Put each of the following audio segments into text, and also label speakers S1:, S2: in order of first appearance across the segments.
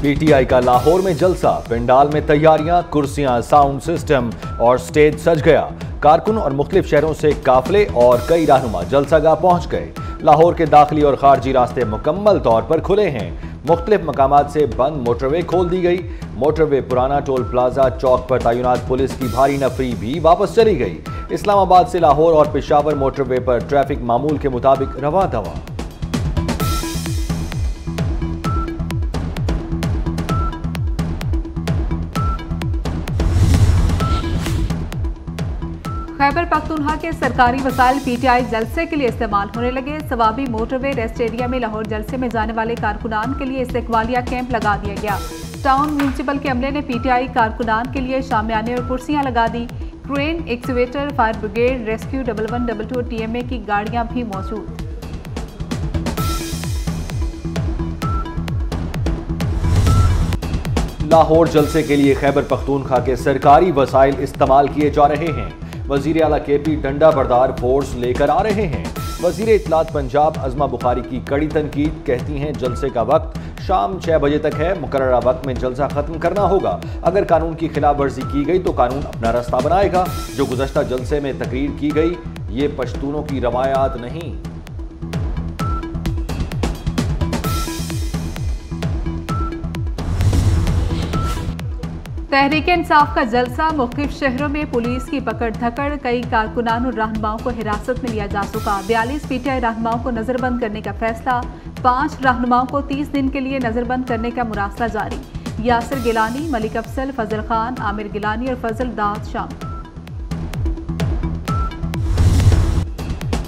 S1: PTI का लाहौर में जलसा, पंडाल में तैयारियां, कुर्सियां, साउंड सिस्टम और स्टेज सज गया। कारकुन और मुख्तलिफ शहरों से काफिले और कई रहनुमा जलसागाह पहुंच गए। लाहौर के दाखिली और खारजी रास्ते मुकम्मल तौर पर खुले हैं। मुख्तलिफ मकामात से बंद मोटरवे खोल दी गई। मोटरवे पुराना टोल प्लाजा चौक पर तैनात पुलिस की भारी नफरी भी वापस चली गई। इस्लामाबाद से लाहौर और पेशावर मोटरवे पर ट्रैफिक मामूल के मुताबिक रवा दवा।
S2: खैबर पख्तूनख्वा के सरकारी वसाइल पीटीआई जलसे के लिए इस्तेमाल होने लगे। सवाबी मोटरवे रेस्ट एरिया में लाहौर जलसे में जाने वाले कारकुनान के लिए इस्तकबालिया कैंप लगा दिया गया। टाउन म्यूनसिपल के अमले ने पीटीआई कारकुनान के लिए शामियाने और कुर्सियां लगा दी। Crane, excavator, fire brigade, rescue 1112 और टीएमए की गाड़ियां भी मौजूद।
S1: लाहौर जलसे के लिए खैबर पख्तूनख्वा के सरकारी वसाइल इस्तेमाल किए जा रहे हैं। वजीर आला केपी डंडा बरदार फोर्स लेकर आ रहे हैं। वजीर इत्तलात पंजाब अज़मा बुखारी की कड़ी तनकीद, कहती हैं जलसे का वक्त शाम 6 बजे तक है। मुकर्ररा वक्त में जलसा खत्म करना होगा। अगर कानून की खिलाफ वर्जी की गई तो कानून अपना रास्ता बनाएगा। जो गुज़श्ता जलसे में तकरीर की गई ये पश्तूनों की रवायात नहीं।
S2: तहरीक इंसाफ का जलसा, मुख्तलिफ शहरों में पुलिस की पकड़ धकड़, कई कारकुनान और रहनुमाओं को हिरासत में लिया जा चुका। 42 पीटीआई रहनुमाओं को नजरबंद करने का फैसला, 5 रहनुमाओं को 30 दिन के लिए नजरबंद करने का मुरासला जारी। यासिर गिलानी, मलिक अफसल, फजल खान, आमिर गिलानी और फजल दाद शामिल।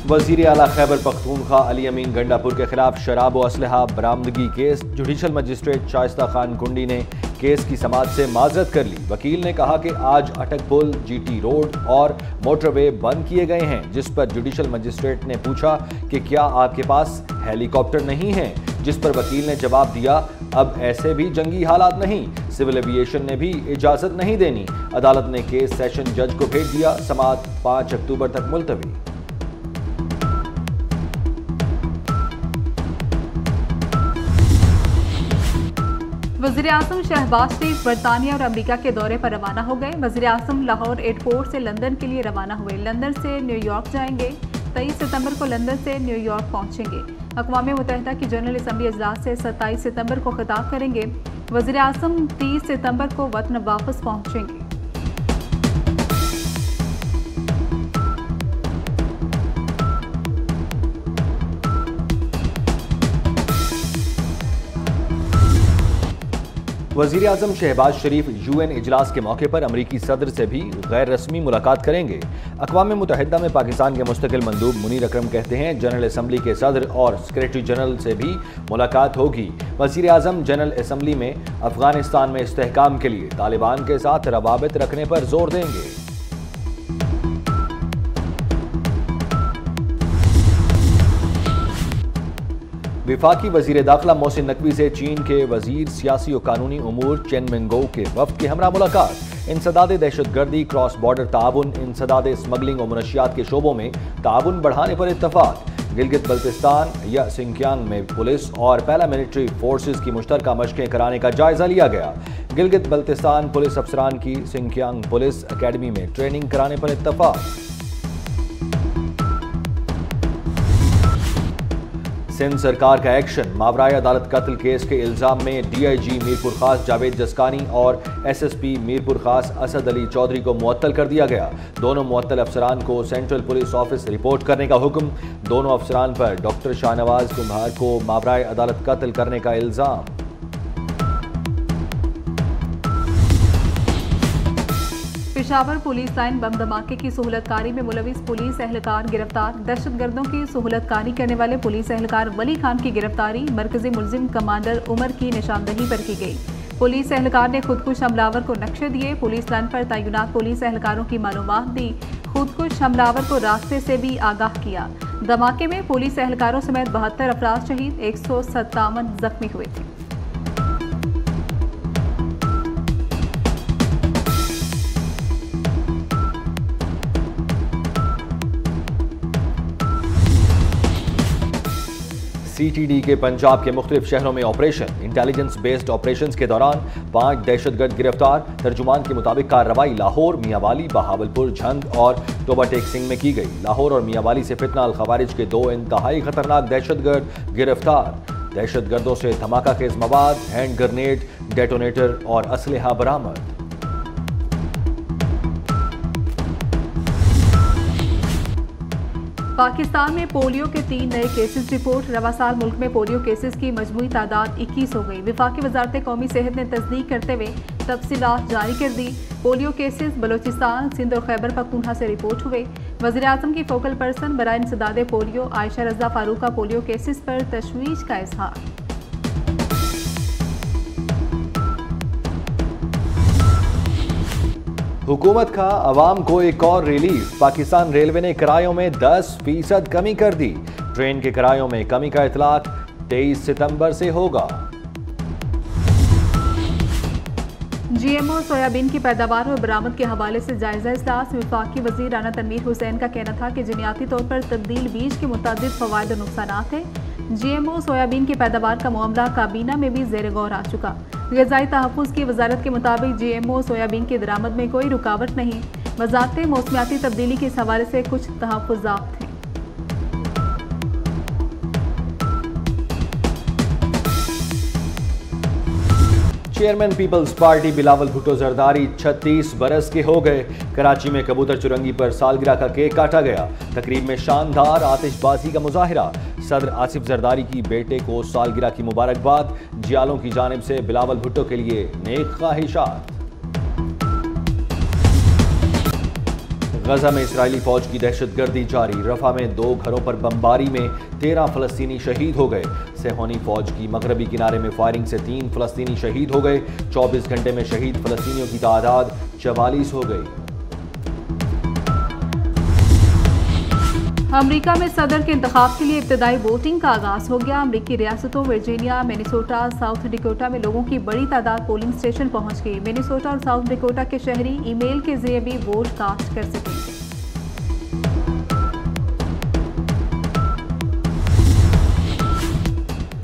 S1: वजीर आला खैबर पख्तूनख्वा अली अमीन गंडापुर के खिलाफ शराब व असलहा बरामदगी case, judicial magistrate Shaista Khan कुंडी ने केस की समाअत से माजरत कर ली। वकील ने कहा कि आज अटक पुल, जीटी रोड और मोटरवे बंद किए गए हैं, जिस पर जुडिशल मजिस्ट्रेट ने पूछा कि क्या आपके पास हेलीकॉप्टर नहीं है, जिस पर वकील ने जवाब दिया अब ऐसे भी जंगी हालात नहीं, सिविल एविएशन ने भी इजाजत नहीं देनी। अदालत ने केस सेशन जज को भेज दिया। समाअत 5 अक्टूबर तक मुलतवी।
S2: वज़ीर आज़म शहबाज शरीफ बरतानिया और अमेरिका के दौरे पर रवाना हो गए। वज़ीर आज़म लाहौर एयरपोर्ट से लंदन के लिए रवाना हुए। लंदन से न्यूयॉर्क जाएंगे। 23 सितंबर को लंदन से न्यूयॉर्क पहुंचेंगे। अक़वाम मुत्तहिदा की जनरल असम्बली इजलास से 27 सितंबर को खिताब करेंगे। वज़ीर आज़म 30 सितंबर को वतन वापस पहुंचेंगे।
S1: वज़ीर आज़म शहबाज शरीफ यूएन इजलास के मौके पर अमरीकी सदर से भी गैर रस्मी मुलाकात करेंगे। अक़वाम मुत्तहिदा में पाकिस्तान के मुस्तकिल मंदूब मुनीर अकरम कहते हैं जनरल असम्बली के सदर और सेक्रेटरी जनरल से भी मुलाकात होगी। वज़ीर आज़म जनरल असम्बली में अफगानिस्तान में इस्तेहकाम के लिए तालिबान के साथ रवाबित रखने पर जोर देंगे। विफाकी वजीर दाखिला मोहसिन नकवी से चीन के वजीर सियासी और कानूनी उमूर चेन मिंगो के वफ्द की हमरा मुलाकात। इंसदाद दहशतगर्दी, क्रॉस बॉर्डर ताउन, इंसदाद स्मगलिंग और मनशियात के शोबों में ताउन बढ़ाने पर इत्तफाक। गिलगित बल्तिस्तान या सिंकियांग में पुलिस और पैरामिलिट्री फोर्सेज की मुश्तरका मशकें कराने का जायजा लिया गया। गिलगित बल्तिस्तान पुलिस अफसरान की सिंकियांग पुलिस अकेडमी में ट्रेनिंग कराने पर इत्तफाक। सिंध सरकार का एक्शन, मावराए अदालत कत्ल केस के इल्जाम में डीआईजी मीरपुर खास जावेद जसकानी और एसएसपी मीरपुर खास असद अली चौधरी को मुअत्तल कर दिया गया। दोनों मुअत्तल अफसरान को सेंट्रल पुलिस ऑफिस रिपोर्ट करने का हुक्म। दोनों अफसरान पर डॉक्टर शाहनवाज कुम्हार को मावराए अदालत कत्ल करने का इल्जाम।
S2: पेशावर पुलिस लाइन बम धमाके की सहूलतकारी में मुलविस पुलिस एहलकार गिरफ्तार। दहशतगर्दों की सहूलतकारी करने वाले पुलिस एहलकार वली खान की गिरफ्तारी मरकजी मुलजिम कमांडर उमर की निशानदही पर की गई। पुलिस एहलकार ने खुदकुश हमलावर को नक्शे दिए। पुलिस लाइन पर तैनात पुलिस एहलकारों की मालूमात दी। खुदकुश हमलावर को रास्ते से भी आगाह किया। धमाके में पुलिस एहलकारों समेत 72 अफराद शहीद, 157 जख्मी हुए थे।
S1: CTD के पंजाब के मुख्तलिफ शहरों में ऑपरेशन। इंटेलिजेंस बेस्ड ऑपरेशन के दौरान 5 दहशतगर्द गिरफ्तार। तर्जुमान के मुताबिक कार्रवाई लाहौर, मियांवाली, बहावलपुर, झंग और टोबा टेक सिंह में की गई। लाहौर और मियांवाली से फितना अल खवारिज के 2 इंतहाई खतरनाक दहशतगर्द गिरफ्तार। दहशतगर्दों से धमाका खेज मवाद, हैंड ग्रेनेड, डेटोनेटर और असलहा बरामद।
S2: पाकिस्तान में पोलियो के 3 नए केसेस रिपोर्ट। रवा साल मुल्क में पोलियो केसेस की मजमूई तादाद 21 हो गई। वफाकी वजारत कौमी सेहत ने तस्दीक करते हुए तफसीलात जारी कर दी। पोलियो केसेस बलोचिस्तान, सिंध और खैबर पख्तूनख्वा से रिपोर्ट हुए। वज़ीर आज़म की फोकल पर्सन बराए इंसदाद पोलियो आयशा रज़ा फारूक का पोलियो केसेस पर तशवीश का इजहार।
S1: हुकूमत का अवाम को एक और रिलीफ। पाकिस्तान रेलवे ने किरायों में 10% कमी कर दी। ट्रेन के किरायों में कमी का इतलाक 23 सितंबर से होगा।
S2: GMO सोयाबीन की पैदावार और बरामद के हवाले से जायजा इजलास। वफाकी वजीर राना तनवीर हुसैन का कहना था कि जीनियाती तौर पर तब्दील बीज के मुतादिद फवायद और नुकसानात हैं। GMO सोयाबीन की पैदावार का मामला काबीना में भी ज़ेर गौर आ चुका। ग़िज़ाई तहफ़्फ़ुज़ की वजारत के मुताबिक GMO सोयाबीन की दरामद में कोई रुकावट नहीं। वजारत मौसमियाती तब्दीली के इस हवाले से कुछ तहफ़्फ़ुज़ात थे।
S1: Chairman peoples party Bilawal Bhutto Zardari 36 बरस के हो गए। कराची में कबूतर चुरंगी पर सालगिरह का केक काटा गया। तकरीब में शानदार आतिशबाजी का मुजाहिरा। सदर आसिफ जरदारी की बेटे को सालगिरह की मुबारकबाद। जियालों की जानिब से बिलावल भुट्टो के लिए नेक ख्वाहिशात। गजा में इस्राएली फौज की दहशतगर्दी जारी। रफा में 2 घरों पर बमबारी में 13 फलस्तीनी शहीद हो गए। सेहोनी फौज की मगरबी किनारे में फायरिंग से 3 फलस्तीनी शहीद हो गए। 24 घंटे में शहीद फलस्तीनियों की तादाद 44 हो गई।
S2: अमेरिका में सदर के इंतखाब के लिए इब्तदाई वोटिंग का आगाज हो गया। अमेरिकी रियासतों वर्जीनिया, मिनेसोटा, साउथ डिकोटा में लोगों की बड़ी तादाद पोलिंग स्टेशन पहुंच गई। मिनेसोटा और साउथ डिकोटा के शहरी ईमेल के जरिए भी वोट कास्ट कर सकेंगे।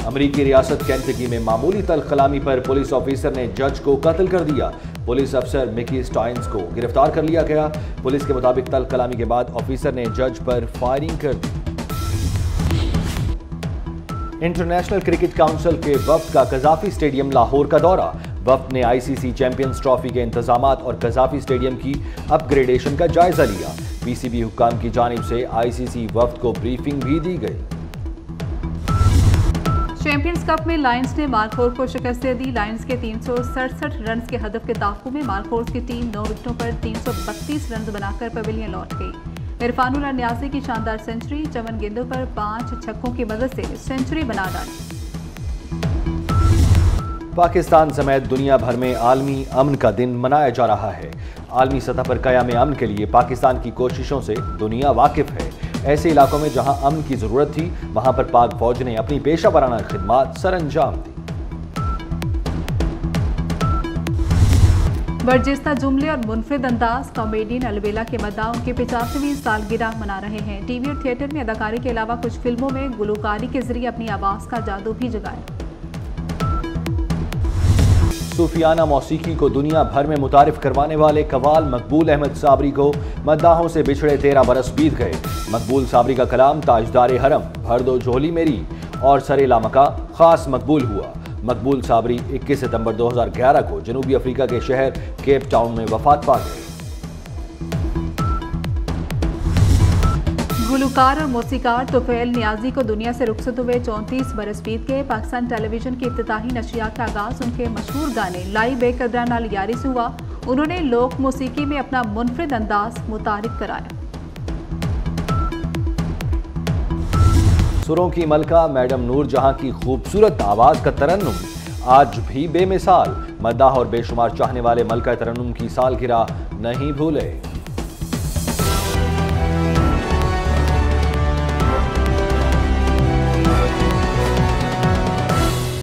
S1: अमेरिकी रियासत केंटकी में मामूली तलखलामी पर पुलिस ऑफिसर ने जज को कत्ल कर दिया। पुलिस अफसर मिकी स्टाइन्स को गिरफ्तार कर लिया गया। पुलिस के मुताबिक तलखलामी के बाद ऑफिसर ने जज पर फायरिंग कर दी। इंटरनेशनल क्रिकेट काउंसिल के वफ्द का कजाफी स्टेडियम लाहौर का दौरा। वफ्द ने ICC चैंपियंस ट्रॉफी के इंतजामात और कजाफी स्टेडियम की अपग्रेडेशन का जायजा लिया। PCB हुक्काम की जानिब से ICC वफ्द को ब्रीफिंग भी दी गई।
S2: चैंपियंस कप में लायंस ने मार्कोर को शिकस्त दे दी। लायंस के 367 रन के हदफ के ताक़ुब में मार्कोर की टीम 9 विकेटों पर 332 रन बनाकर पवेलियन लौट गई। इरफानुल नियाज़ी की शानदार सेंचुरी, 54 गेंदों पर 5 छक्कों की मदद से सेंचुरी बना डाली।
S1: पाकिस्तान समेत दुनिया भर में आलमी अमन का दिन मनाया जा रहा है। आलमी सतह पर क़याम अमन के लिए पाकिस्तान की कोशिशों से दुनिया वाकिफ है। ऐसे इलाकों में जहां अमन की जरूरत थी, वहां पर पाक फौज ने अपनी पेशा वराना खिदमात सरअंजाम दी।
S2: बर्जिस्ता जुमले और मुनफरिद अंदाज। कॉमेडियन अलबेला के मद्दाह उनकी 85वीं सालगिरह मना रहे हैं। टीवी और थिएटर में अदाकारी के अलावा कुछ फिल्मों में गुलकारी के जरिए अपनी आवाज का जादू भी जगाया।
S1: सूफियाना मौसीकी को दुनिया भर में मुतारिफ करवाने वाले कवाल मकबूल अहमद साबरी को मद्दाहों से बिछड़े 13 बरस बीत गए। मकबूल साबरी का कलाम ताजदार हरम, भर दो झोली मेरी और सरे लामका खास मकबूल हुआ। मकबूल साबरी 21 सितंबर 2011 को जनूबी अफ्रीका के शहर केप टाउन में वफात पा गए।
S2: गुलकार और मौसीकार तुफैल नियाजी को दुनिया से रुखसत हुए 34 बरस बीत गए। पाकिस्तान टेलीविजन की इफ्तिताही नशियात का आगाज उनके मशहूर गाने लाई बेकदरा नाल यारी से हुआ। उन्होंने लोक मौसीकी में अपना मुनफरिद अंदाज मुतारिफ कराया।
S1: सुरों की मलका मैडम नूर जहां की खूबसूरत आवाज का तरन्नुम आज भी बेमिसाल। मद्दाह और बेशुमार चाहने वाले मलका तरन्नुम की सालगिरह नहीं भूले।